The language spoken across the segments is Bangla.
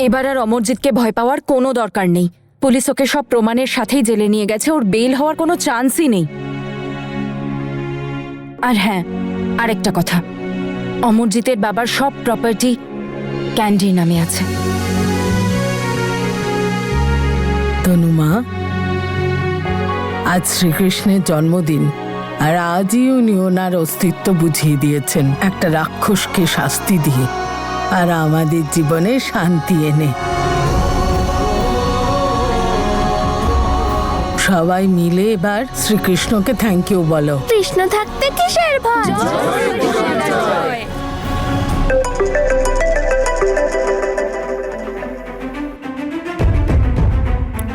এবার আর অমরজিৎকে ভয় পাওয়ার কোনো দরকার নেই। পুলিশ ওকে সব প্রমাণের সাথেই জেলে নিয়ে গেছে, ওর বেল হওয়ার কোনো চান্সই নেই। আর হ্যাঁ, আরেকটা কথা, অমরজিতের বাবার সব প্রপার্টি ক্যান্ডির নামে আছে। তনুমা, আজ শ্রীকৃষ্ণের জন্মদিন, আর আজই উনি ওনার অস্তিত্ব বুঝিয়ে দিয়েছেন একটা রাক্ষসকে শাস্তি দিয়ে, আর আমাদের জীবনে শান্তি এনে। সবাই মিলে এবার শ্রীকৃষ্ণকে থ্যাংক ইউ বলো। কৃষ্ণ থাকতে কিসের ভয়?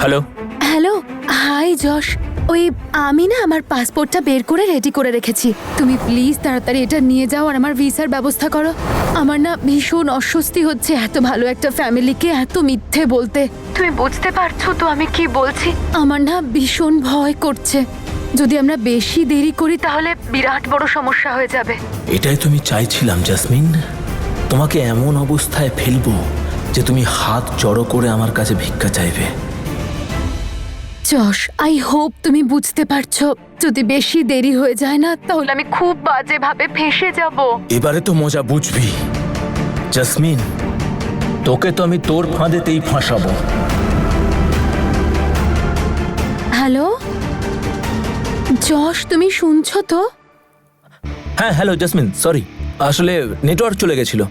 হ্যালো। হ্যালো, হাই যশ। ওই আমি না আমার পাসপোর্টটা বের করে রেডি করে রেখেছি। তুমি প্লিজ তাড়াতাড়ি এটা নিয়ে যাও আর আমার ভিসার ব্যবস্থা করো। আমার না ভীষণ অস্বস্তি হচ্ছে এত ভালো একটা ফ্যামিলিকে এত মিথ্যে বলতে। তুমি বুঝতে পারছো তো আমি কি বলছি? আমার না ভীষণ ভয় করছে, যদি আমরা বেশি দেরি করি তাহলে বিরাট বড় সমস্যা হয়ে যাবে। এটাই তুমি চাইছিলাম জাসমিন, তোমাকে এমন অবস্থায় ফেলবো যে তুমি হাত জড়ো করে আমার কাছে ভিক্ষা চাইবে। যশ, আই হোপ তুমি বুঝতে পারছো, যদি বেশি দেরি হয়ে যায় না তাহলে আমি খুব বাজে ভাবে ফেঁসে যাব। এবারে তো মজা বুঝবি জাসমিন, তোকে তো আমি তোর ফাঁদেতেই ফাঁসাবো। হ্যালো যশ, তুমি শুনছো তো? হ্যাঁ হ্যালো জাসমিন, সরি, আসলে নেটওয়ার্ক চলে গেছিল।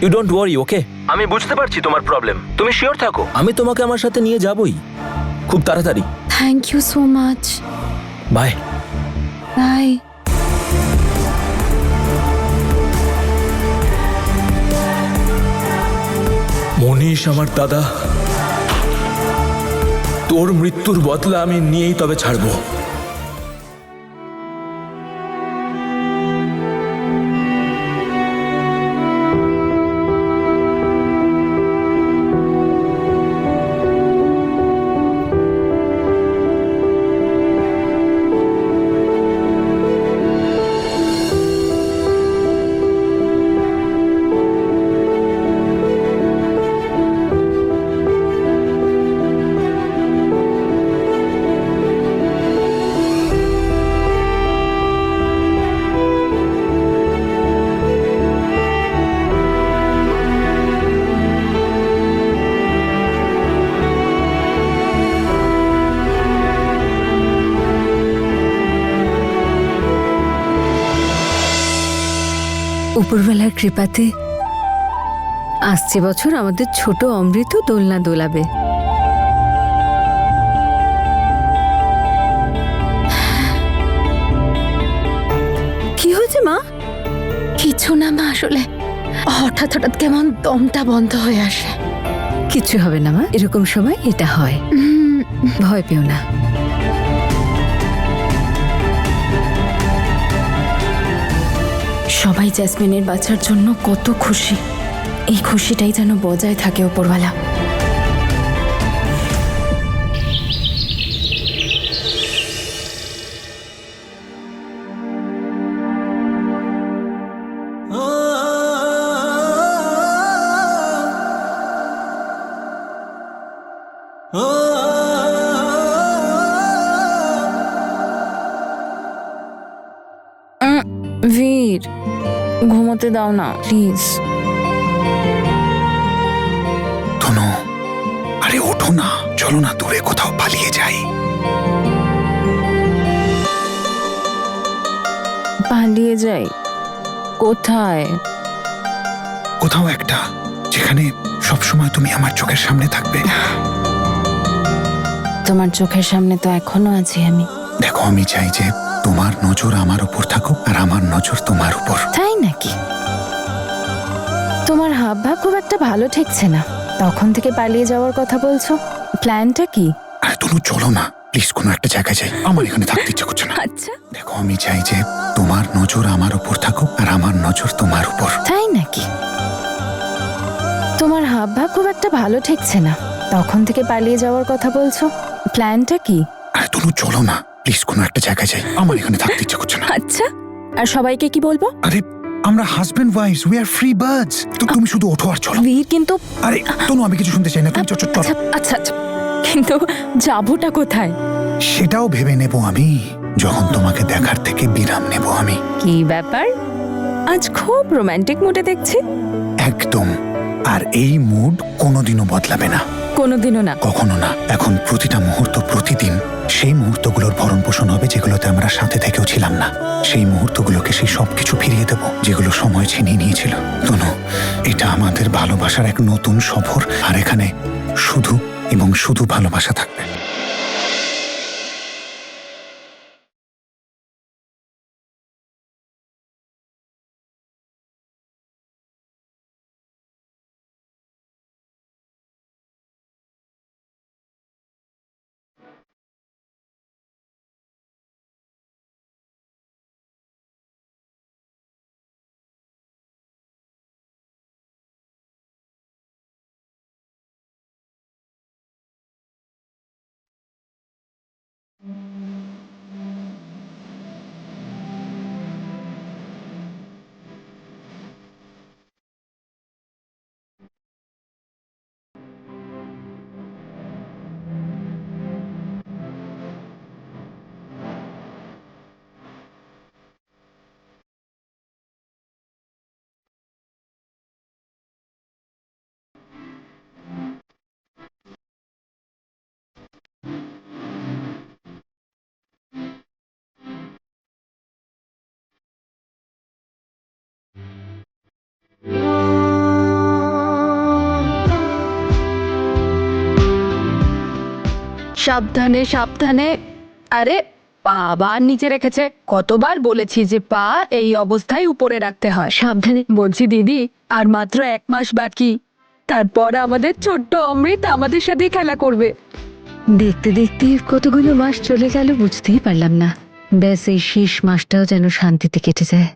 ইউ ডোন্ট ওয়ারি, ওকে? আমি বুঝতে পারছি তোমার প্রবলেম, তুমি শিওর থাকো, আমি তোমাকে আমার সাথে নিয়ে যাবই খুব তাড়াতাড়ি। Thank you so much. Bye bye. Manish আমার দাদা, তোর মৃত্যুর বদলা আমি নিয়েই তবে ছাড়বো। উপরওয়ালার কৃপাতে আসছে বছর আমাদের ছোট অমৃত দোলনা দোলাবে। কি হয়েছে মা? কিছু না মা, আসলে হঠাৎ হঠাৎ কেমন দমটা বন্ধ হয়ে আসে। কিছু হবে না মা, এরকম সময় এটা হয়, ভয় পেও না। সবাই জ্যাসমিনের বাঁচার জন্য কত খুশি, এই খুশিটাই যেন বজায় থাকে ওপরওয়ালা। বীর, ঘুমোতে দাও না প্লিজ। তনু, আরে ওঠো না, চলো না দূরে কোথাও পালিয়ে যাই। পালিয়ে যাই? কোথায়? কোথাও একটা, যেখানে সবসময় তুমি আমার চোখের সামনে থাকবে। তোমার চোখের সামনে তো এখনো আছি আমি। দেখো, আমি চাই যে তোমার নজর আমার উপর থাকুক আর আমার নজর তোমার উপর। তাই নাকি? তোমার হাব ভাব খুব একটা ভালো ঠেকছে না, তখন থেকে পালিয়ে যাওয়ার কথা বলছো। প্ল্যানটা কি? আরে তনু, চলো না প্লিজ, কোনো একটা জায়গায় যাই, আমার এখানে থাকতে ইচ্ছে করছে না। আচ্ছা, দেখো, আমি চাই যে তোমার নজর আমার উপর থাকুক আর আমার নজর তোমার উপর। তাই নাকি? তোমার হাব ভাব খুব একটা ভালো ঠেকছে না, তখন থেকে পালিয়ে যাওয়ার কথা বলছো। প্ল্যানটা কি? আরে তনু, চলো না প্লিজ, কোনো একটা জায়গায় যাই, আমার এখানে থাকতে ইচ্ছে করছে না। আচ্ছা, আর সবাইকে কি বলবো? আরে আমরা husband wife's, we are free birds. তো তুমি শুধু ওঠো আর চলো। বীর কিন্তু আরে তনু, আমি কিছু শুনতে চাই না, তুমি চলো। আচ্ছা আচ্ছা আচ্ছা, কিন্তু যাবোটা কোথায়? সেটাও ভেবে নেব আমি, যখন তোমাকে দেখার থেকে বিরাম নেব আমি। কি ব্যাপার, আজ খুব রোমান্টিক মুডে দেখছি। একদম। আর এই মুড কোনোদিনও বদলাবে না, কোনোদিনও না। কখনো না। এখন প্রতিটা মুহূর্ত, প্রতিদিন সেই মুহূর্তগুলোর ভরণ পোষণ হবে যেগুলোতে আমরা সাথে থেকেও ছিলাম না। সেই মুহূর্তগুলোকে, সেই সবকিছু ফিরিয়ে দেব যেগুলো সময় ছিনিয়ে নিয়েছিল। তনু, এটা আমাদের ভালোবাসার এক নতুন সফর, আর এখানে শুধু এবং শুধু ভালোবাসা থাকবে। সাবধানে সাবধানে। আরে পা আবার নিচে রেখেছে। কতবার বলেছি যে পা এই অবস্থায় উপরে রাখতে হয়। সাবধানে। বলছি দিদি, আর মাত্র 1 মাস বাকি, তারপর আমাদের ছোট্ট অমৃত আমাদের সাথে খেলা করবে। দেখতে দেখতে কতগুলো মাস চলে গেল বুঝতেই পারলাম না। ব্যাস এই শেষ মাসটাও যেন শান্তিতে কেটে যায়।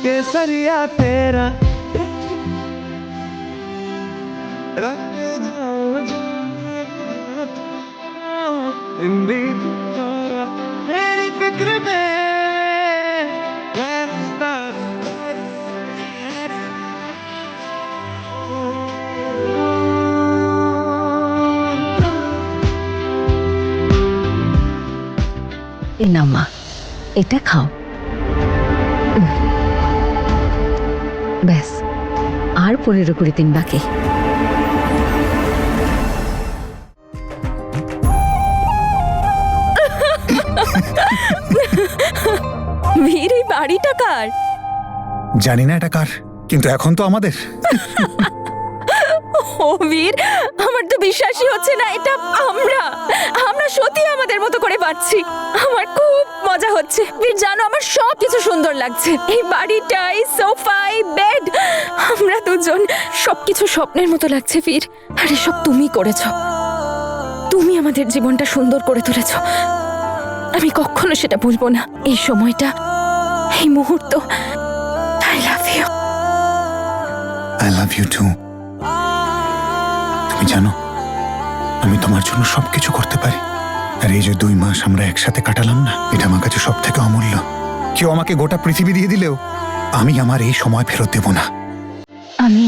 केसरिया तेरा मेरी फिक्र में এই নাও মা, এটা খাও। ব্যাস, আর 15-20 দিন বাকি। বীর, এই বাড়িটা কার? জানি না এটা কার, কিন্তু এখন তো আমাদের। ও বীর, আমার তো বিশ্বাসই হচ্ছে না এটা আমরা আমরা সত্যি আমাদের মতো করে বাঁচছি। আমার খুব মজা হচ্ছে বীর, জানো আমার সব কিছু সুন্দর লাগছে। এই বাড়িটা, এই সোফা, এই বেড, আমরা দুজন, সবকিছু স্বপ্নের মতো লাগছে বীর। আর এসব তুমি করেছো, তুমি আমাদের জীবনটা সুন্দর করে তুলেছো। আমি কখনো সেটা ভুলবো না। এই সময়টা, এই মুহূর্ত, I love you. I love you too. তুমি জানো, আমি তোমার জন্য সবকিছু করতে পারি। আর এই যে 2 মাস আমরা একসাথে কাটালাম না, এটা আমার কাছে সব থেকে অমূল্য। কেউ আমাকে গোটা পৃথিবী দিয়ে দিলেও আমি আমার এই সময় ফেরত দেব না। আমি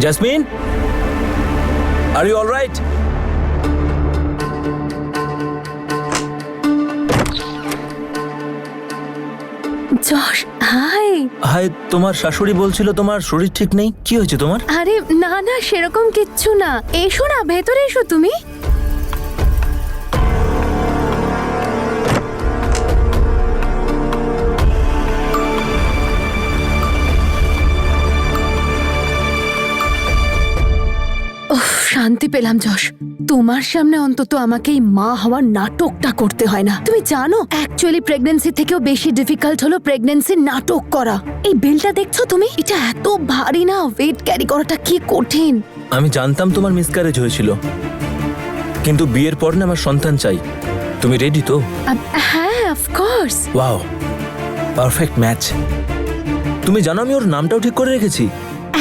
Jasmine, are you alright? Yash, hi. Hi, তোমার শাশুড়ি বলছিল তোমার শরীর ঠিক নেই। কি হয়েছে তোমার? আরে না না, সেরকম কিচ্ছু না। এসো না, ভেতরে এসো তুমি। উফ, শান্তি পেলাম যশ। তোমার সামনে অন্তত আমাকে এই মা হওয়ার নাটকটা করতে হয় না। তুমি জানো, অ্যাকচুয়ালি প্রেগন্যান্সি থেকেও বেশি ডিফিকাল্ট হলো প্রেগন্যান্সির নাটক করা। এই বেলটা দেখছো তুমি? এটা এত ভারী না, ওয়েট ক্যারি করাটা কি কঠিন। আমি জানতাম তোমার মিসক্যারেজ হয়েছিল, কিন্তু বিয়ের পর না আমার সন্তান চাই। তুমি রেডি তো? হ্যাঁ, অফকোর্স। Wow, perfect match. তুমি জানো আমি ওর নামটাও ঠিক করে রেখেছি।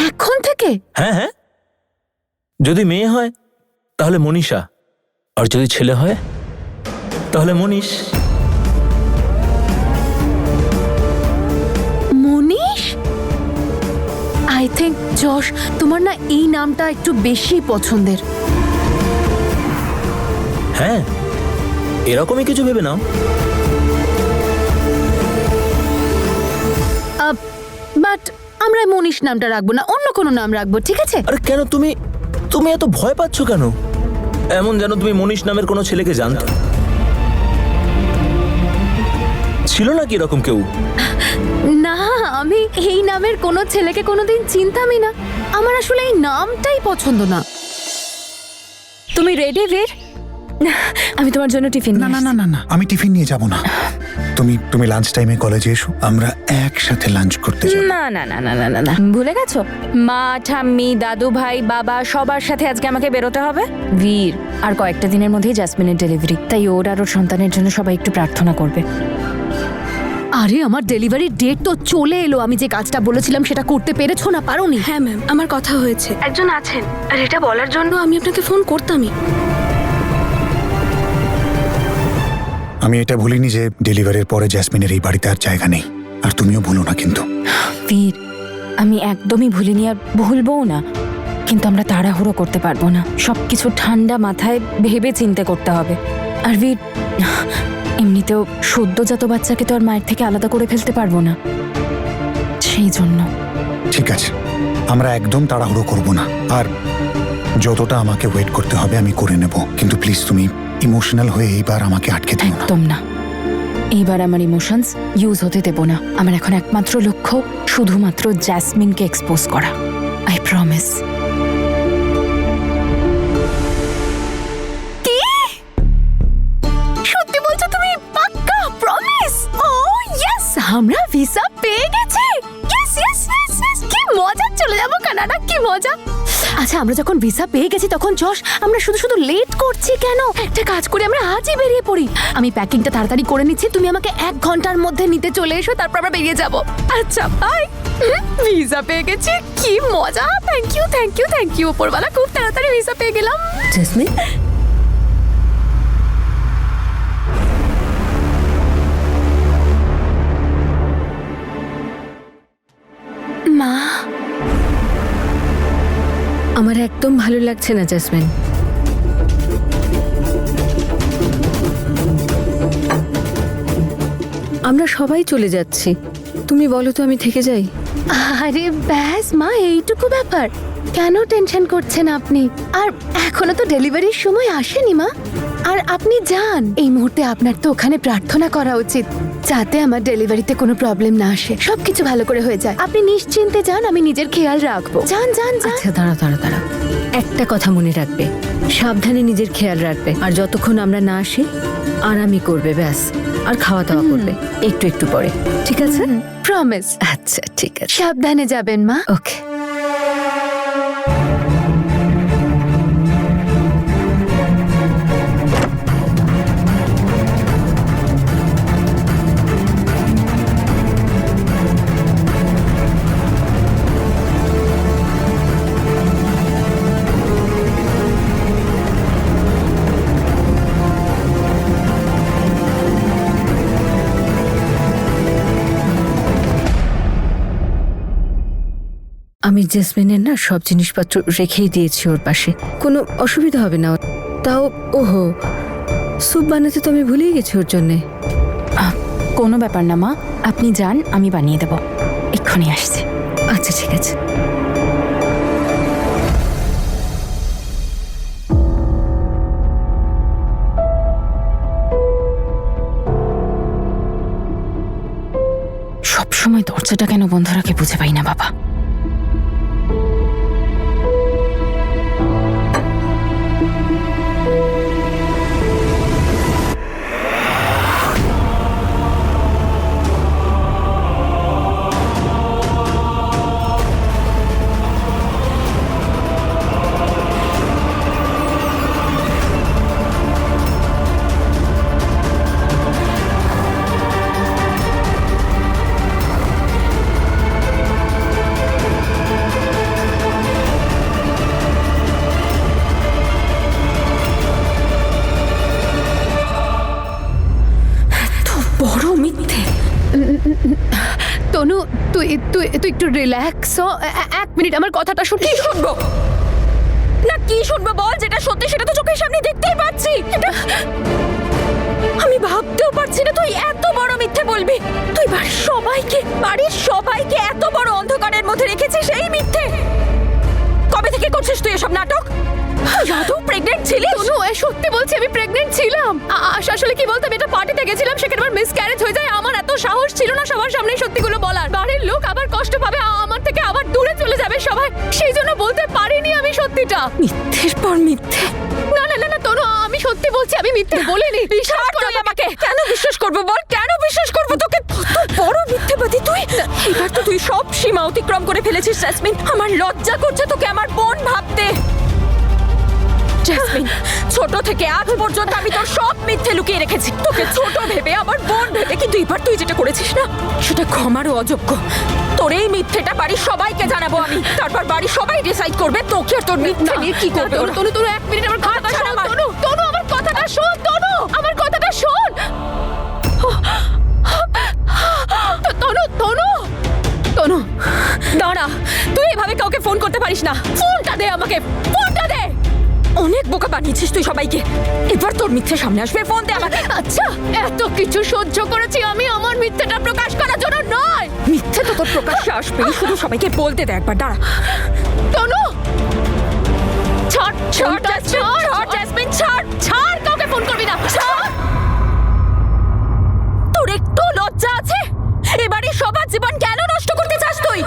এখন থেকে? হ্যাঁ হ্যাঁ, যদি মেয়ে হয় তাহলে মনীষা, আর যদি ছেলে হয় তাহলে মনীষ। মনীষ? আই থিঙ্ক যশ, তোমার না এই নামটা একটু বেশি পছন্দের। হ্যাঁ, এরকমই কিছু ভেবে নাও। বাট আমরা এই মনীষ নামটা রাখবো না, অন্য কোনো নাম রাখবো, ঠিক আছে? আরে কেন, তুমি তুমি এত ভয় পাচ্ছ কেন? এমন যেন তুমি মনীষ নামের কোনো ছেলেকে জানতো। ছিল নাকি এরকম কেউ? না, আমি এই নামের কোনো ছেলেকে কোনোদিন চিনতামই না। আমার আসলে এই নামটাই পছন্দ না। তুমি রেডি বীর? আমি তোমার জন্য টিফিন না না না না না, আমি টিফিন নিয়ে যাব না। তুমি লাঞ্চ টাইমে কলেজে এসো, আমরা একসাথে লাঞ্চ করতে যাব। না না না না না না না, ভুলে গেছো? মা, ঠাম্মি, দাদু ভাই, বাবা সবার সাথে আজকে আমাকে বেরোতে হবে। বীর, আর কয়েকটা দিনের মধ্যেই জাসমিনের ডেলিভারি, তাই ওর আর ওর সন্তানের জন্য সবাই একটু প্রার্থনা করবে। আরে আমার ডেলিভারির ডেট তো চলে এলো। আমি যে কাজটা বলেছিলাম সেটা করতে পেরেছো না? পারোনি? হ্যাঁ ম্যাম, আমার কথা হয়েছে। একজন আছেন, আর এটা বলার জন্য আমি আপনাকে ফোন করতামই। আমি এটা ভুলিনি যে ডেলিভারির পরে জ্যাসমিনের এই বাড়িতে আর জায়গা নেই, আর তুমিও ভুলো না কিন্তু। বীর, আমি একদমই ভুলিনি আর ভুলবও না, কিন্তু আমরা তাড়াহুড়ো করতে পারবো না। সবকিছু ঠান্ডা মাথায় ভেবে চিন্তে করতে হবে। আর বীর, এমনিতেও সদ্যজাত বাচ্চাকে তো আর মায়ের থেকে আলাদা করে ফেলতে পারবো না, সেই জন্য। ঠিক আছে, আমরা একদম তাড়াহুড়ো করব না, আর যতটা আমাকে ওয়েট করতে হবে আমি করে নেব, কিন্তু প্লিজ তুমি ইমোশনাল হয়ে এইবার আমাকে আটকে দিও না। একদম না, এইবার আমার ইমোশনস ইউজ হতে দেব না। আমার এখন একমাত্র লক্ষ্য শুধুমাত্র জ্যাসমিনকে এক্সপোজ করা। I promise. সত্যি বলছো তুমি? পাক্কা প্রমিস? ও ইয়েস, আমরা ভিসা পেয়ে গেছি। ইয়েস ইয়েস ইয়েস ইয়েস, কি মজা! চলে যাবো কানাডা, কি মজা! আচ্ছা, আমরা যখন ভিসা পেয়ে গেছি তখন যশ, আমরা শুধু শুধু লেট করছি কেন? একটা কাজ করি, আমরা আজই বেরিয়ে পড়ি। আমি প্যাকিংটা তাড়াতাড়ি করে নিচ্ছি, তুমি আমাকে 1 ঘন্টার মধ্যে নিতে চলে এসো, তারপর আমরা বেরিয়ে যাব। আচ্ছা বাই। ভিসা পেয়ে গেছি, কি মজা! Thank you thank you thank you উপরওয়ালা, খুব তাড়াতাড়ি ভিসা পেয়ে গেলাম। জেসমিন, মা, আমার একদম ভালো লাগছে না জেসমিন। আমরা সবাই চলে যাচ্ছি, তুমি বলো তো আমি থেকে যাই? আরে ব্যাস মা, এইটুকু ব্যাপার, কেন টেনশন করছেন আপনি? আর এখনো তো ডেলিভারির সময় আসেনি মা। আর আপনি যান, এই মুহূর্তে আপনার তো ওখানে প্রার্থনা করা উচিত যাতে আমার ডেলিভারিতে কোনো প্রবলেম না আসে, সবকিছু ভালো করে হয়ে যায়। আপনি নিশ্চিন্তে যান, আমি নিজের খেয়াল রাখবো। যান যান যান। আচ্ছা দাঁড়াও, একটা কথা মনে রাখবে, সাবধানে নিজের খেয়াল রাখবে, আর যতক্ষণ আমরা না আসি আরামই করবে ব্যাস, আর খাওয়া দাওয়া করবে একটু একটু পরে, ঠিক আছে? প্রমিস। আচ্ছা ঠিক আছে, সাবধানে যাবেন মা। ওকে। আমি জেসমিনের না সব জিনিসপত্র রেখেই দিয়েছি ওর পাশে, কোনো অসুবিধা হবে না ওর। তাও ওহো, স্যুপ বানাতে তো আমি ভুলেই গেছি ওর জন্যে। কোনো ব্যাপার না মা, আপনি যান, আমি বানিয়ে দেবো, এক্ষুনি আসছি। আচ্ছা ঠিক আছে। সবসময় দরজাটা কেন বন্ধ রাখে বুঝে পাই না বাবা। বড় মিথ্যে। তনু তুই তুই তুই একটু রিল্যাক্স হ। এক মিনিট আমার কথাটা শুন। কি শুনবো না, কি শুনবো বল, যেটা সত্যি সেটা তো চোখের সামনে দেখতেই পাচ্ছি। আমি ভাবতেও পারছি না তুই এত বড় মিথ্যে বলবি। তুই বাড়ির সবাইকে এত বড় অন্ধকারের মধ্যে রেখেছিস এই মিথ্যে। কবে থেকে করছিস তুই এসব নাটক? তুই প্রেগনেন্ট ছিলিস? তনু সত্যি বলছি আমি প্রেগনেন্ট ছিলাম। আসলে কি বলতো, আমি একটা পার্টিতে গেছিলাম, সেখানে আমার মিসক্যারেজ হয়ে যায়। আমার এত সাহস ছিল না সবার সামনে সত্যিগুলো বলার। বাড়ির লোক আবার কষ্ট পাবে, আমার থেকে আবার দূরে চলে যাবে সবাই, সেই জন্য বলতে পারিনি আমি সত্যিটা। মিথ্যের পর মিথ্যে। না না না না তনু, আমি সত্যি বলছি, আমি মিথ্যে বলিনি। বিশ্বাস কর আমাকে। কেন বিশ্বাস করবো বল, কেন বিশ্বাস করবো তোকে? কত বড় মিথ্যেবাদী তুই। এবার তো তুই সব সীমা অতিক্রম করে ফেলেছিস জেসমিন। আমার লজ্জা করছে তোকে আমার বোন ভাবতে। জেসমিন, ছোট থেকে আজ পর্যন্ত আমি তোর সব মিথ্যে লুকিয়ে রেখেছি, তোকে ছোট ভেবে, আমার বোন ভেবে। কিন্তু এবার তুই যেটা করেছিস না, সেটা ক্ষমারও অযোগ্য। তোর এই মিথ্যেটা বাড়ির সবাইকে জানাবো আমি, তারপর বাড়ির সবাই ডিসাইড করবে তোকে আর তোর মিথ্যে নিয়ে কি করবে। তনু তনু তনু এক মিনিট আমার কথাটা শোন। তনু তনু আমার কথাটা শোন। তনু আমার কথাটা শোন। তনু তনু তনু দাঁড়া, তুই এভাবে কাউকে ফোন করতে পারিস না। ফোনটা দে আমাকে, ফোনটা দে। অনেক বোকা বানিয়েছিস তুই সবাইকে। এবার তোর মিথ্যে সামনে আসবে, ফোন দে আমাকে। আচ্ছা, এত কিছু সহ্য করেছি আমি আমার মিথ্যেটা প্রকাশ করার জন্য নয়। মিথ্যে তো তোর প্রকাশ্যে আসবে, শুধু সবাইকে বলতে দে একবার। দাঁড়া। তনু ছাড় ছাড় জেসমিন, ছাড়। ছাড়, কাউকে ফোন করবি না। ছাড়। তোর একটু লজ্জা আছে? এবারে সবার জীবন কেন নষ্ট করতে চাস তুই?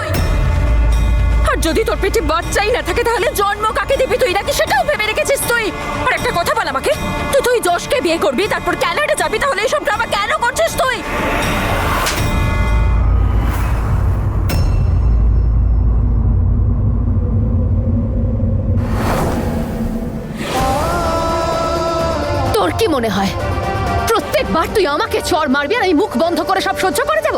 আর যদি তোর পেটে বাচ্চাই না থাকে তাহলে জন্ম কাকে দিবি তুই, নাকি সেটাও ভেবে রেখেছিস তুই? আর একটা কথা বল আমাকে, তুই যশকে বিয়ে করবি, তারপর ক্যানাডা যাবি, তাহলে এইসব ড্রামা কেন করছিস তুই? তোর কি মনে হয় প্রত্যেকবার তুই আমাকে চড় মারবি আর আমি মুখ বন্ধ করে সব সহ্য করে যাব?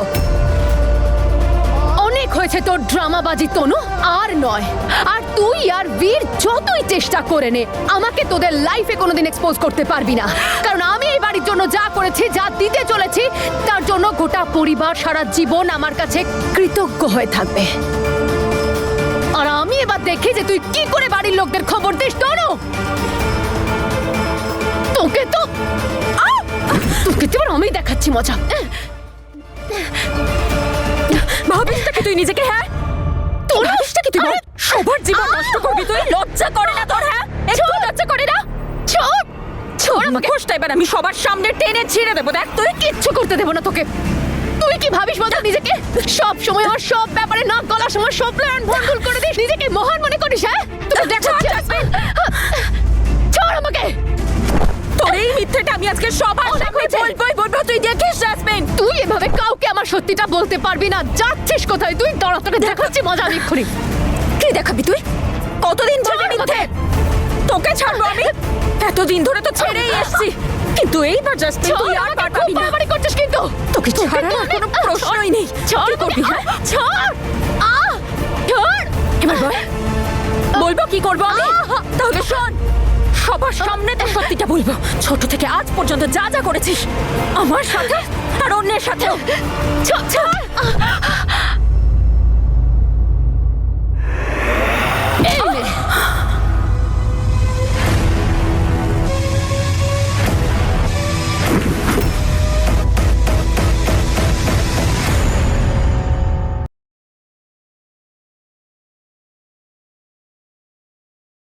অনেক হয়েছে তোর ড্রামাবাজি তনু, আর নয়। আর তুই আর বীর যতই চেষ্টা করে নে, আমাকে তোদের লাইফে কোনোদিন এক্সপোজ করতে পারবি না। কারণ আমি এই বাড়ির জন্য যা করেছি, যা দিতে চলেছি, তার জন্য গোটা পরিবার সারা জীবন আমার কাছে কৃতজ্ঞ হয়ে থাকবে। আর আমি এবার দেখি যে তুই কি করে বাড়ির লোকদের খবর দিস। তনু তোকে তো তোকে তো আমি দেখাচ্ছি মজা। ভাবিসটা কি তুই নিজেকে? হ্যাঁ, তোর ভাবিসটা কি তুই? সবার জীবন নষ্ট করবি তুই? লজ্জা করে না তোর? হ্যাঁ, একটু লজ্জা করে না? ছোট ছোট আমাকে কষ্ট। এবার আমি সবার সামনে টেনে ছিঁড়ে দেবো। দেখ, তুই কিচ্ছু করতে দেবো না তোকে। তুই কি ভাবিস বলতো নিজেকে? সব সময় আমার সব ব্যাপারে নাক গলার সময় সব প্ল্যান ভুল করে দিস, নিজেকে মহান মনে করিস। হ্যাঁ, তোকে দেখাচ্ছি। ছাড় আমাকে। তোর এই মিথ্যেটা আমি আজকে সবার সামনে বলবো, তুই দেখিস জেসমিন। তুই এভাবে কাউকে আমার সত্যিটা বলতে পারবি না। যাচ্ছিস কোথায় তুই? দাঁড়া, তোকে দেখাচ্ছি মজা আমি এক্ষুনি। কি দেখাবি তুই? কতদিন ধরে মিথ্যে? তোকে ছাড়বো আমি? এতদিন ধরে তো ছেড়েই এসেছি, কিন্তু এইবার জাস্টিন তুই আর পারবি না। বাড়াবাড়ি করছিস কিন্তু। তোকে ছাড়ার কোনো প্রশ্নই নেই। ছাড় করবি? হ্যাঁ, ছাড়। ছাড়। এবার বলবো কি করবো আমি? তাহলে শোন, সবার সামনে তো সত্যিটা বলবো। ছোট থেকে আজ পর্যন্ত যা যা করেছিস আমার সাথে আর অন্যের সাথেও। ছাড়।